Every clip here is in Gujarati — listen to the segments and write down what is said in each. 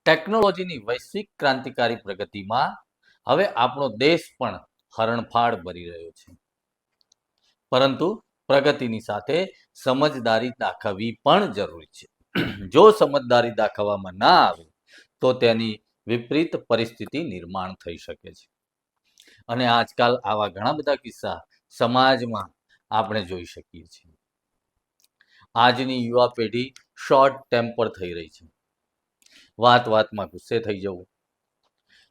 ટેકનોલોજીની વૈશ્વિક ક્રાંતિકારી પ્રગતિમાં હવે આપણો દેશ પણ હરણફાળ ભરી રહ્યો છે. પરંતુ પ્રગતિની સાથે સમજદારી દાખવવી પણ જરૂરી છે. જો સમજદારી દાખવવામાં ના આવે તો તેની વિપરીત પરિસ્થિતિ નિર્માણ થઈ શકે છે. અને આજકાલ આવા ઘણા બધા કિસ્સા સમાજમાં આપણે જોઈ શકીએ છીએ. આજની યુવા પેઢી શોર્ટ ટેમ્પર થઈ રહી છે. વાતમાં ગુસ્સે થઈ જવું,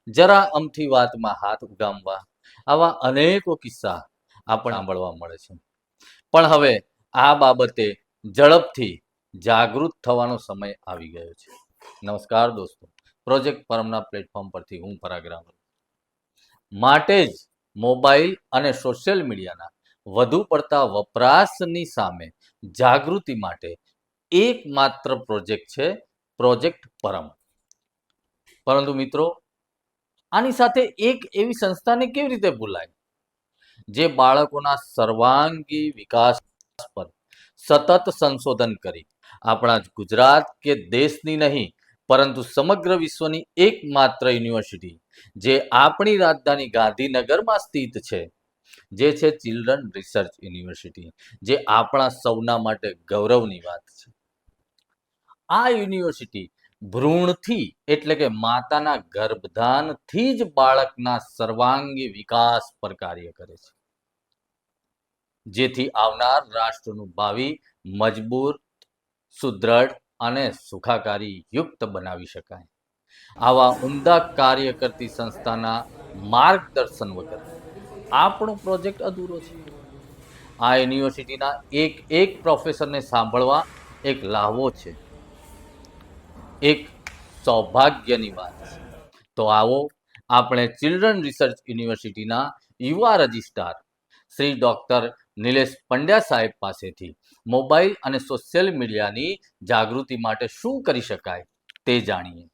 જરા અમથી વાતમાં હાથ ઉગામવા, આવા અનેકો કિસ્સા આપણે સાંભળવા મળે છે. પણ હવે આ બાબતે ઝડપથી જાગૃત થવાનો સમય આવી ગયો છે. નમસ્કાર દોસ્તો, પ્રોજેક્ટ પરમના પ્લેટફોર્મ પરથી હું પરાગ રાવલ. માટે જ મોબાઈલ અને સોશિયલ મીડિયાના વધુ પડતા વપરાશની સામે જાગૃતિ માટે એકમાત્ર પ્રોજેક્ટ છે પ્રોજેક્ટ પરમ. પરંતુ મિત્રો, આની સાથે એક એવી સંસ્થાને કેવી રીતે ભૂલાય જે બાળકોના સર્વાંગી વિકાસ પર સતત સંશોધન કરી આપણા ગુજરાત કે દેશની નહીં પરંતુ સમગ્ર વિશ્વની એકમાત્ર યુનિવર્સિટી જે આપણી રાજધાની ગાંધીનગરમાં સ્થિત છે, જે છે ચિલ્ડ્રન રિસર્ચ યુનિવર્સિટી, જે આપણા સૌના માટે ગૌરવની વાત છે. આ યુનિવર્સિટી ભ્રૂણથી એટલે કે માતાના ગર્ભધાનથી જ બાળકના સર્વાંગી વિકાસ પર કાર્ય કરે છે, જેથી આવનાર રાષ્ટ્રનું ભાવિ મજબૂત, સુદ્રઢ અને સુખાકારી યુક્ત બનાવી શકાય. આવા ઉમદા કાર્ય કરતી સંસ્થાના માર્ગદર્શન વગર આપણો પ્રોજેક્ટ અધૂરો છે. આ યુનિવર્સિટીના એક પ્રોફેસરને સાંભળવા એક લાહવો છે, એક સૌભાગ્યની વાત છે. તો આવો આપણે ચિલ્ડ્રન રિસર્ચ યુનિવર્સિટીના યુવા રજિસ્ટ્રાર શ્રી ડોક્ટર નિલેશ પંડ્યા સાહેબ પાસેથી મોબાઈલ અને સોશિયલ મીડિયાની જાગૃતિ માટે શું કરી શકાય તે જાણીએ.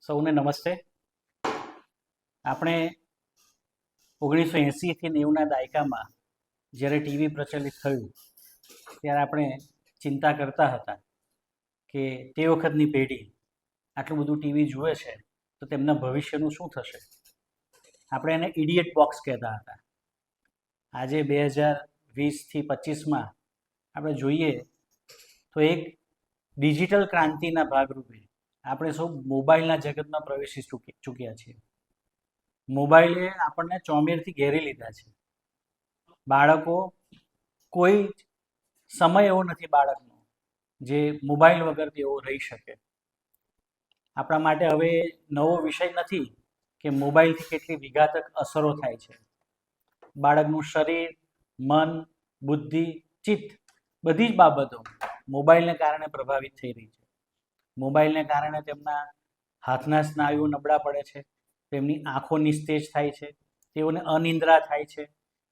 સૌને નમસ્તે. આપણે 1980 થી 90ના દાયકામાં જ્યારે ટીવી પ્રચલિત થયું ત્યારે આપણે ચિંતા કરતા હતા કે તે વખતની પેઢી આટલું બધું ટીવી જુએ છે તો તેમના ભવિષ્યનું શું થશે. આપણે એને ઇડિયટ બોક્સ કહેતા હતા. આજે 2020થી 25માં આપણે જોઈએ તો એક ડિજિટલ ક્રાંતિના ભાગરૂપે આપણે સૌ મોબાઈલના જગતમાં પ્રવેશી ચૂક્યા છીએ. મોબાઈલે આપણને ચોમેરથી ઘેરી લીધા છે. બાળકો, કોઈ સમય એવો નથી બાળકનો જે મોબાઈલ વગર તેઓ રહી શકે. આપણા માટે હવે નવો વિષય નથી કે મોબાઈલથી કેટલી વિઘાતક અસરો થાય છે. બાળકનું શરીર, મન, બુદ્ધિ, ચિત્ત બધી જ બાબતો મોબાઈલને કારણે પ્રભાવિત થઈ રહી છે. મોબાઈલને કારણે તેમના હાથના સ્નાયુઓ નબળા પડે છે, તેમની આંખો નિસ્તેજ થાય છે, તેઓને અનિદ્રા થાય છે,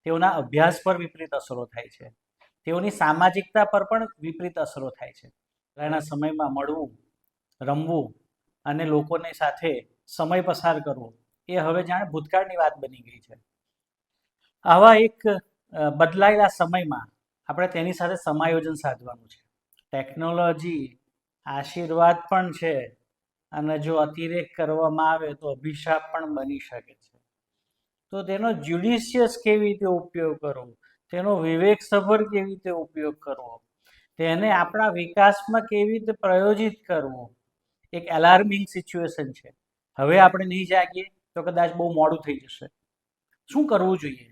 તેઓના અભ્યાસ પર વિપરીત અસરો થાય છે, તેઓની સામાજિકતા પર પણ વિપરીત અસરો થાય છે. પહેલાના સમયમાં મળવું, રમવું અને લોકોની સાથે સમય પસાર કરવો એ હવે જાણે ભૂતકાળની વાત બની ગઈ છે. આવા એક બદલાયેલા સમયમાં આપણે તેની સાથે સમાયોજન સાધવાનું છે. ટેકનોલોજી આશીર્વાદ પણ છે અને જો અતિરેક કરવામાં આવે તો અભિશાપ પણ બની શકે છે. તો તેનો જ્યુડિશિયસ કેવી રીતે ઉપયોગ કરવો, તેનો વિવેકસભર કેવી રીતે ઉપયોગ કરવો, તેને આપણા વિકાસમાં કેવી રીતે પ્રયોજિત કરવો, એક એલાર્મિંગ સિચ્યુએશન છે. હવે આપણે નહીં જાગીએ તો કદાચ બહુ મોડું થઈ જશે. શું કરવું જોઈએ?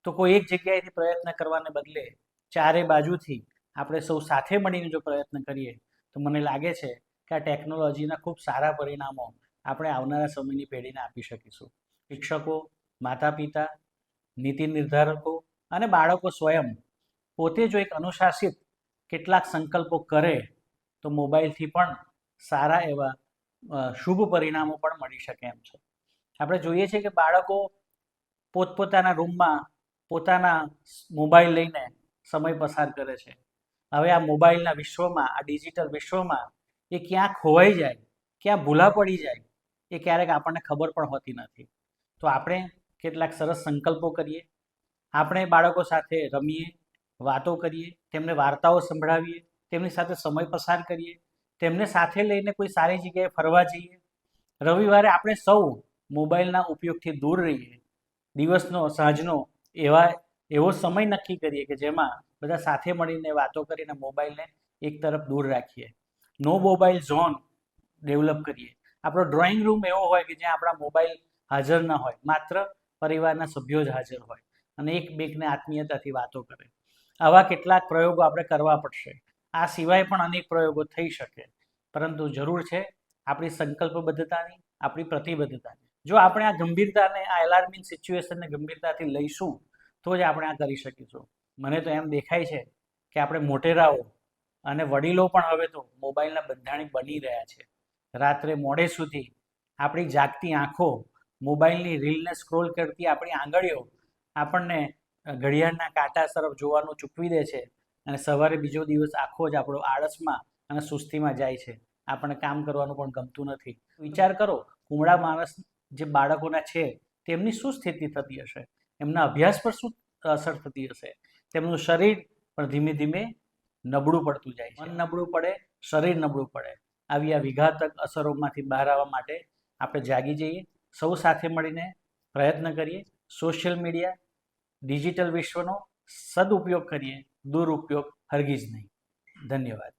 તો કોઈ એક જગ્યાએથી પ્રયત્ન કરવાને બદલે ચારે બાજુથી આપણે સૌ સાથે મળીને જો પ્રયત્ન કરીએ તો મને લાગે છે કે આ ટેકનોલોજીના ખૂબ સારા પરિણામો આપણે આવનારા સમયની પેઢીને આપી શકીશું. શિક્ષકો, માતા પિતા, નીતિ નિર્ધારકો અને બાળકો સ્વયં પોતે જો એક અનુશાસિત કેટલાક સંકલ્પો કરે તો મોબાઈલથી પણ સારા એવા શુભ પરિણામો પણ મળી શકે એમ છે. આપણે જોઈએ છીએ કે બાળકો પોતપોતાના રૂમમાં પોતાના મોબાઈલ લઈને સમય પસાર કરે છે. હવે આ મોબાઈલના વિશ્વમાં, આ ડિજિટલ વિશ્વમાં એ ક્યાં ખોવાઈ જાય, ક્યાં ભૂલા પડી જાય એ ક્યારેક આપણને ખબર પણ હોતી નથી. તો આપણે કેટલાક સરસ સંકલ્પો કરીએ, આપણે બાળકો સાથે રમીએ, વાતો કરીએ, તેમને વાર્તાઓ સંભળાવીએ, તેમની સાથે સમય પસાર કરીએ, તેમને સાથે લઈને કોઈ સારી જગ્યાએ ફરવા જઈએ, રવિવારે આપણે સૌ મોબાઈલના ઉપયોગથી દૂર રહીએ. દિવસનો સાંજનો એવો સમય નક્કી કરીએ કે જેમાં બધા સાથે મળીને વાતો કરીને મોબાઈલને એક તરફ દૂર રાખીએ. નો મોબાઈલ ઝોન ડેવલપ કરીએ. આપણો ડ્રોઈંગ રૂમ એવો હોય કે જ્યાં આપણા મોબાઈલ હાજર ન હોય, માત્ર પરિવારના સભ્યો જ હાજર હોય અને એકબીજાને આત્મીયતાથી વાતો કરે. આવા કેટલાક પ્રયોગો આપણે કરવા પડશે. આ સિવાય પણ અનેક પ્રયોગો થઈ શકે, પરંતુ જરૂર છે આપણી સંકલ્પબદ્ધતાની, આપણી પ્રતિબદ્ધતાની. જો આપણે આ ગંભીરતાને, આ એલાર્મિંગ સિચ્યુએશનને ગંભીરતાથી લઈશું તો જ આપણે આ કરી શકીશું. મને તો એમ દેખાય છે કે આપણે મોટેરાઓ અને વડીલો પણ હવે તો મોબાઈલના બંધાણી બની રહ્યા છે. રાત્રે મોડે સુધી આપણી જાગતી આંખો, મોબાઈલની રીલને સ્ક્રોલ કરતી આપણી આંગળીઓ આપણને ઘડિયાળના કાંટા તરફ જોવાનું ચૂકવી દે છે અને સવારે બીજો દિવસ આખો જ આપણો આળસમાં અને સુસ્તીમાં જાય છે. આપણને કામ કરવાનું પણ ગમતું નથી. વિચાર કરો, કુમળા માણસ જે બાળકોના છે તેમની શું સ્થિતિ થતી હશે, એમના અભ્યાસ પર શું અસર થતી હશે, તેમનું શરીર પણ ધીમે ધીમે નબળું પડતું જાય છે. મન નબળું પડે, શરીર નબળું પડે. આવી આ વિઘાતક અસરોમાંથી બહાર આવવા માટે આપણે જાગી જઈએ, સૌ સાથે મળીને પ્રયત્ન કરીએ. સોશિયલ મીડિયા, ડિજિટલ વિશ્વનો સદુપયોગ કરીએ, દુરુપયોગ હરગીજ નહીં. ધન્યવાદ.